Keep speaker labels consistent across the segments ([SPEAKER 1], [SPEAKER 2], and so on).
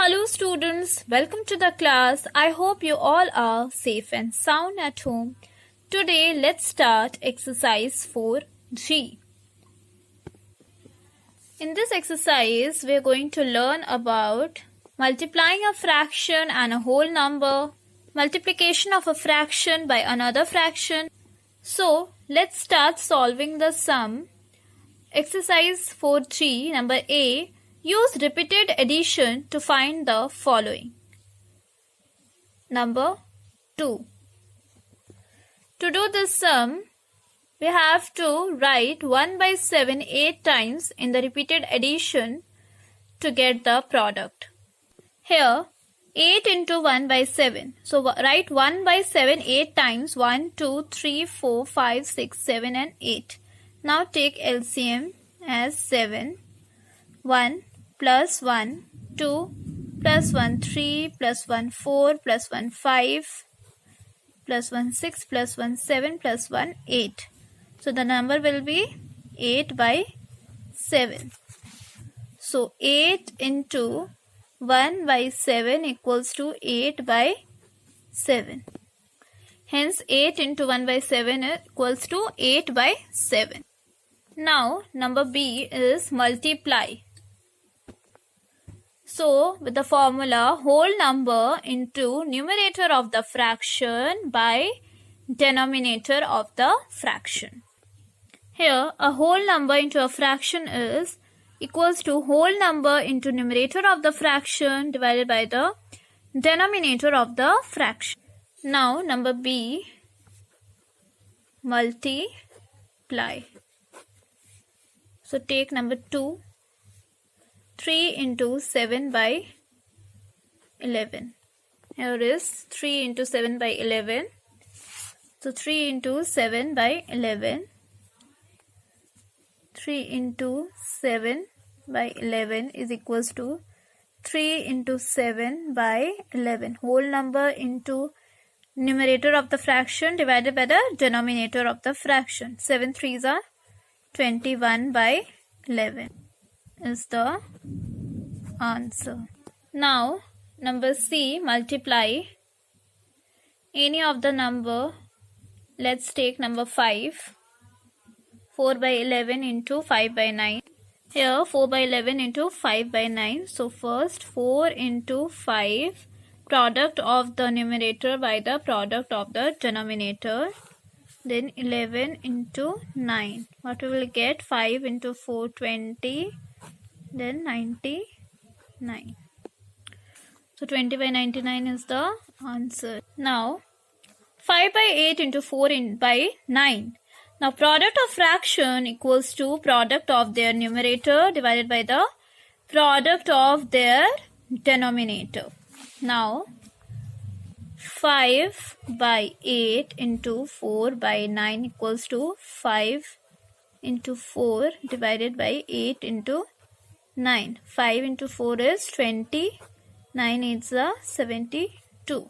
[SPEAKER 1] Hello students, welcome to the class. I hope you all are safe and sound at home. Today let's start exercise 4G. In this exercise we are going to learn about multiplying a fraction and a whole number, multiplication of a fraction by another fraction. So let's start solving the sum. Exercise 4G number A. Use repeated addition to find the following. Number 2. To do this sum, we have to write 1 by 7 8 times in the repeated addition to get the product. Here, 8 into 1 by 7. So, write 1 by 7 8 times. 1, 2, 3, 4, 5, 6, 7 and 8. Now, take LCM as 7. 1 plus 1, 2 plus 1, 3 plus 1, 4 plus 1, 5 plus 1, 6 plus 1, 7 plus 1, 8. So, the number will be 8 by 7. So, 8 into 1 by 7 equals to 8 by 7. Hence, 8 into 1 by 7 equals to 8 by 7. Now, number B is multiply. So, with the formula whole number into numerator of the fraction by denominator of the fraction. Here, a whole number into a fraction is equals to whole number into numerator of the fraction divided by the denominator of the fraction. Now, number B, multiply. So, take number 2. 3 into 7 by 11. Here is 3 into 7 by 11. So 3 into 7 by 11. 3 into 7 by 11 is equals to 3 into 7 by 11. Whole number into numerator of the fraction divided by the denominator of the fraction. 7 3s are 21 by 11. Is the answer. Now, number C, multiply any of the number. Let's take number 5. 4 by 11 into 5 by 9. Here, 4 by 11 into 5 by 9. So, first 4 into 5, product of the numerator by the product of the denominator. Then 11 into 9. What we will get? 5 into 4, 20. Then 99. So 20 by 99 is the answer. Now 5 by 8 into 4 by 9. Now product of fraction equals to product of their numerator divided by the product of their denominator. Now 5 by 8 into 4 by 9 equals to 5 into 4 divided by 8 into 9. 5 into 4 is 20. 9 is 72.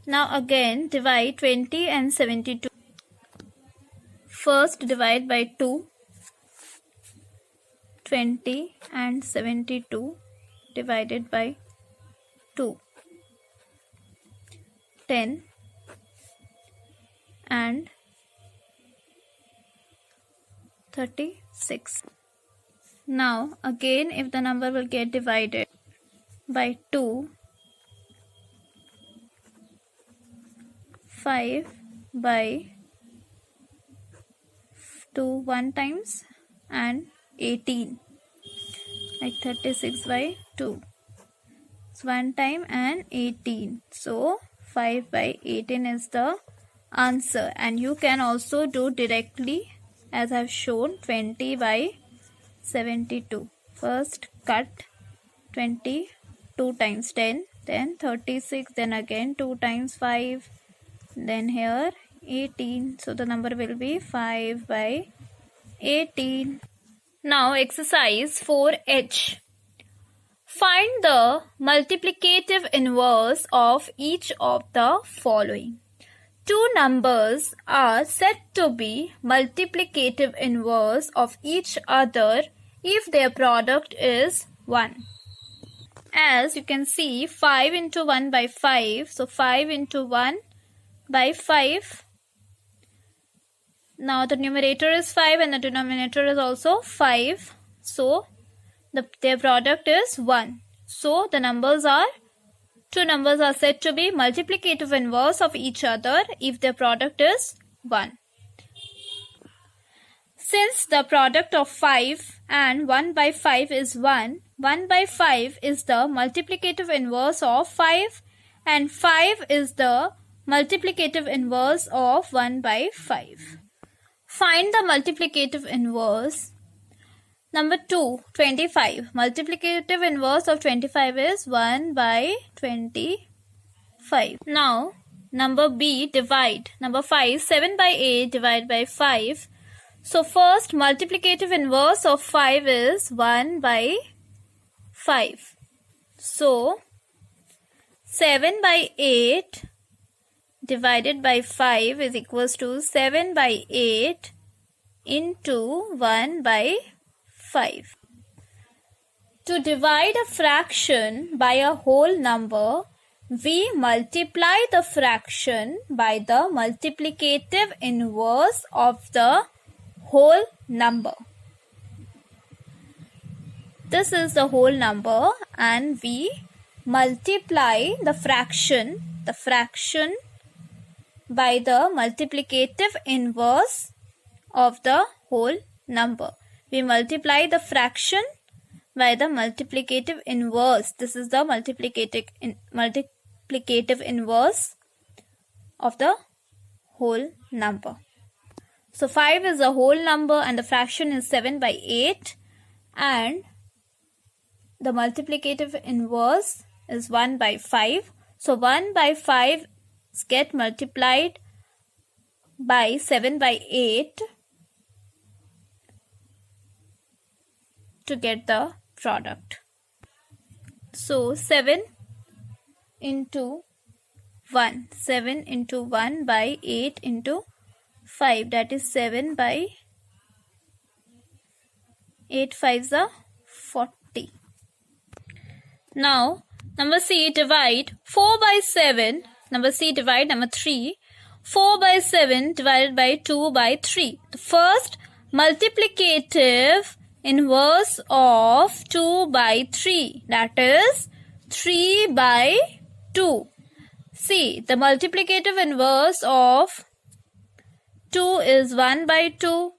[SPEAKER 1] Now again divide 20 and 72. First divide by 2. 20 and 72 divided by 2. 10 and 36. Now, again, if the number will get divided by 2, 5 by 2 1 times and 18, like 36 by 2. It's 1 time and 18. So, 5 by 18 is the answer. And you can also do directly as I have shown 20 by 72. First cut 20 2 times 10, then 36, then again 2 times 5, then here 18. So the number will be 5 by 18. Now exercise 4H. Find the multiplicative inverse of each of the following. Two numbers are said to be multiplicative inverse of each other if their product is 1. as you can see 5 into 1 by 5. So 5 into 1 by 5. Now the numerator is 5 and the denominator is also 5. So their product is 1. So the two numbers are said to be multiplicative inverse of each other if their product is 1. Since the product of 5 and 1 by 5 is 1, 1 by 5 is the multiplicative inverse of 5 and 5 is the multiplicative inverse of 1 by 5. Find the multiplicative inverse. Number 2, 25. Multiplicative inverse of 25 is 1 by 25. Now, number B, divide. Number 5, 7 by 8 divided by 5. So, first multiplicative inverse of 5 is 1 by 5. So, 7 by 8 divided by 5 is equals to 7 by 8 into 1 by 5. To divide a fraction by a whole number, we multiply the fraction by the multiplicative inverse of the whole number. This is the whole number and we multiply the fraction by the multiplicative inverse of the whole number. We multiply the fraction by the multiplicative inverse. This is the multiplicative inverse of the whole number. So 5 is a whole number and the fraction is 7 by 8 and the multiplicative inverse is 1 by 5. So 1 by 5 get multiplied by 7 by 8 to get the product. So 7 into 1. 7 into 1 by 8 into 5. That is 7 by 8 5s are 40. Now, number C, divide 4 by 7. Number C, divide number 3. 4 by 7 divided by 2 by 3. The first multiplicative inverse of 2 by 3. That is 3 by 2. See, the multiplicative inverse of 2 is 1 by 2.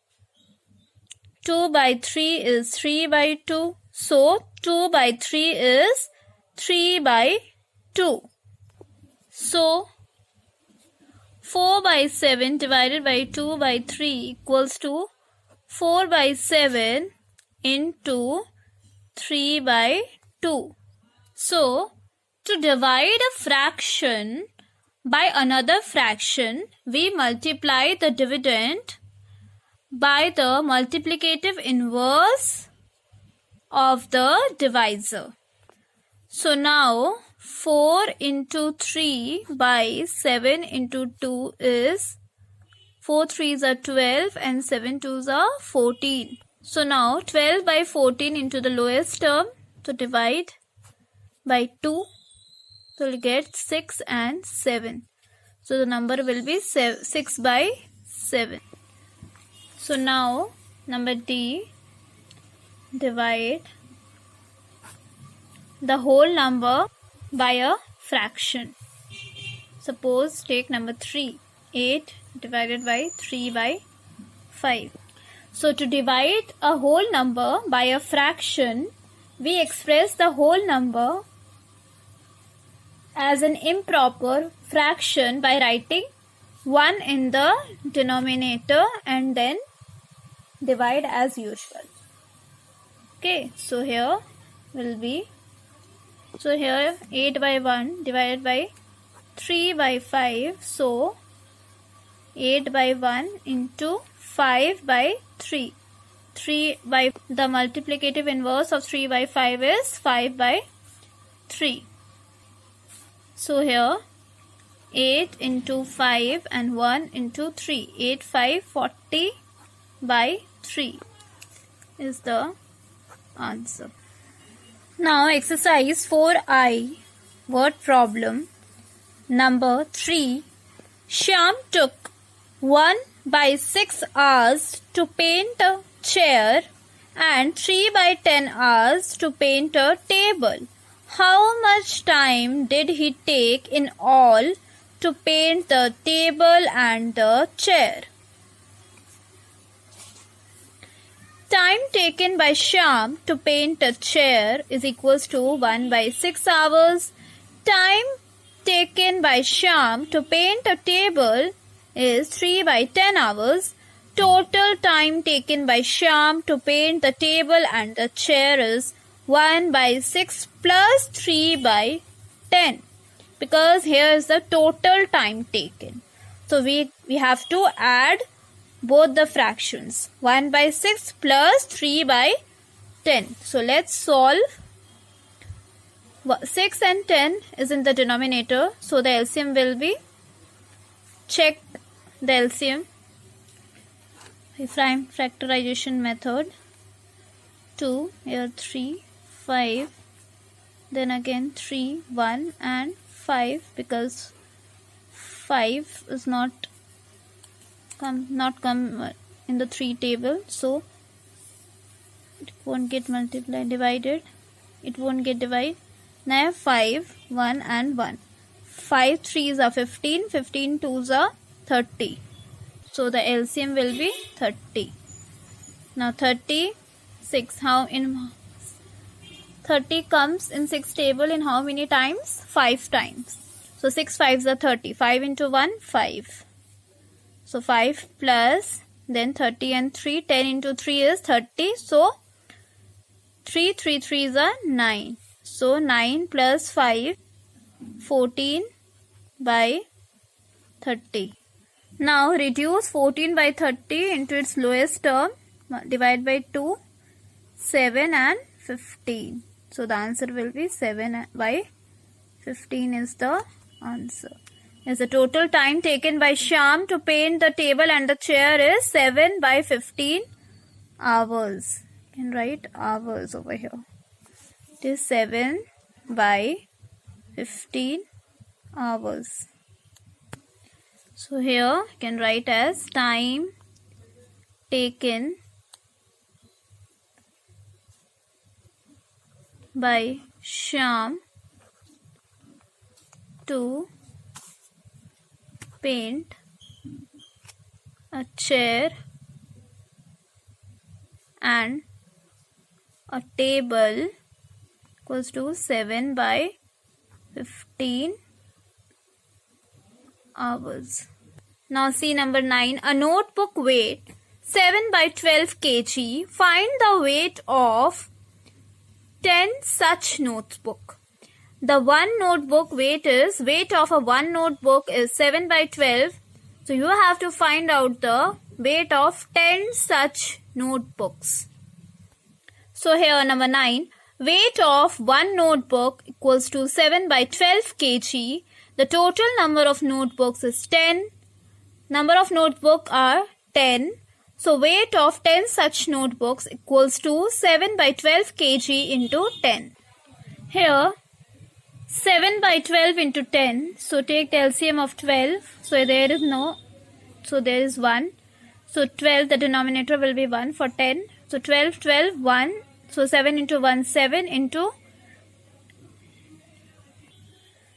[SPEAKER 1] 2 by 3 is 3 by 2. So, 2 by 3 is 3 by 2. So, 4 by 7 divided by 2 by 3 equals to 4 by 7 into 3 by 2. So, to divide a fraction by another fraction, we multiply the dividend by the multiplicative inverse of the divisor. So now 4 into 3 by 7 into 2 is 4 3s are 12 and 7 2s are 14. So now 12 by 14 into the lowest term. So divide by 2. So we'll get 6 and 7. So the number will be 6 by 7. So now number D, divide the whole number by a fraction. Suppose take number 3, 8 divided by 3 by 5. So to divide a whole number by a fraction, we express the whole number as an improper fraction by writing 1 in the denominator and then divide as usual. Okay, so here will be, so here 8 by 1 divided by 3 by 5. So 8 by 1 into 5 by 3. 3 by the multiplicative inverse of 3 by 5 is 5 by 3. So here 8 into 5 and 1 into 3. 8 5 40 by 3 is the answer. Now exercise 4I, word problem number 3. Shyam took 1/6 hours to paint a chair and 3/10 hours to paint a table. How much time did he take in all to paint the table and the chair? Time taken by Shyam to paint a chair is equals to 1/6 hours. Time taken by Shyam to paint a table is 3/10 hours. Total time taken by Shyam to paint the table and the chair is 1/6 plus 3/10, because here is the total time taken. So we have to add both the fractions, 1/6 plus 3/10. So let's solve. 6 and 10 is in the denominator, so the LCM will be, check the LCM, prime factorization method. 2, here 3, 5, then again 3, 1 and 5, because 5 is not come in the 3 table, so it won't get multiplied, divided, it won't get divided. Now 5, 1 and 1. 5 3s are 15, 15 2s are 30. So the LCM will be 30. Now 36, how in 30 comes in 6 table in how many times? 5 times. So 6 5s are 30. 5 into 1, 5. So 5 plus, then 30 and 3, 10 into 3 is 30. So 3 3s are 9. So 9 plus 5, 14/30. Now reduce 14/30 into its lowest term. Divide by 2, 7 and 15. So the answer will be 7/15 is the answer. As the total time taken by Shyam to paint the table and the chair is 7/15 hours. You can write hours over here. It is 7/15 hours. So here you can write as time taken by Shyam to paint a chair and a table equals to 7/15 hours. Now see number 9. A notebook weight 7/12 kg. Find the weight of 10 such notebook. The one notebook weight of a one notebook is 7/12. So you have to find out the weight of 10 such notebooks. So here number 9. Weight of one notebook equals to 7/12 kg. The total number of notebooks is 10. Number of notebooks are 10. So weight of 10 such notebooks equals to 7/12 kg into 10. Here 7/12 into 10. So take the LCM of 12. So there is 1. So 12, the denominator will be 1 for 10. So 12, 12, 1. So 7 into 1, 7 into.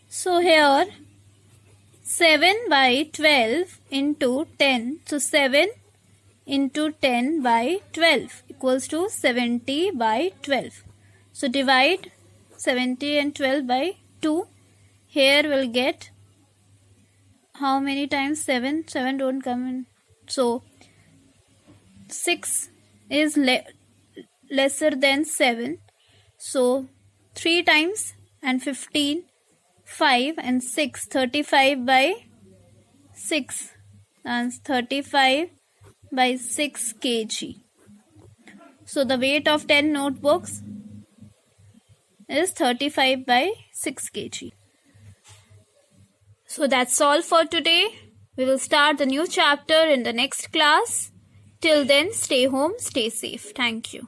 [SPEAKER 1] So here 7/12 into 10. So 7 into 10/12 equals to 70/12. So divide 70 and 12 by 2. Here we'll get how many times 7? 7 don't come in. So 6 is lesser than 7. So 3 times and 15, 5 and 6, 35/6. That's 35/6 kg. So the weight of 10 notebooks is 35/6 kg. So that's all for today. We will start the new chapter in the next class. Till then, stay home, stay safe. Thank you.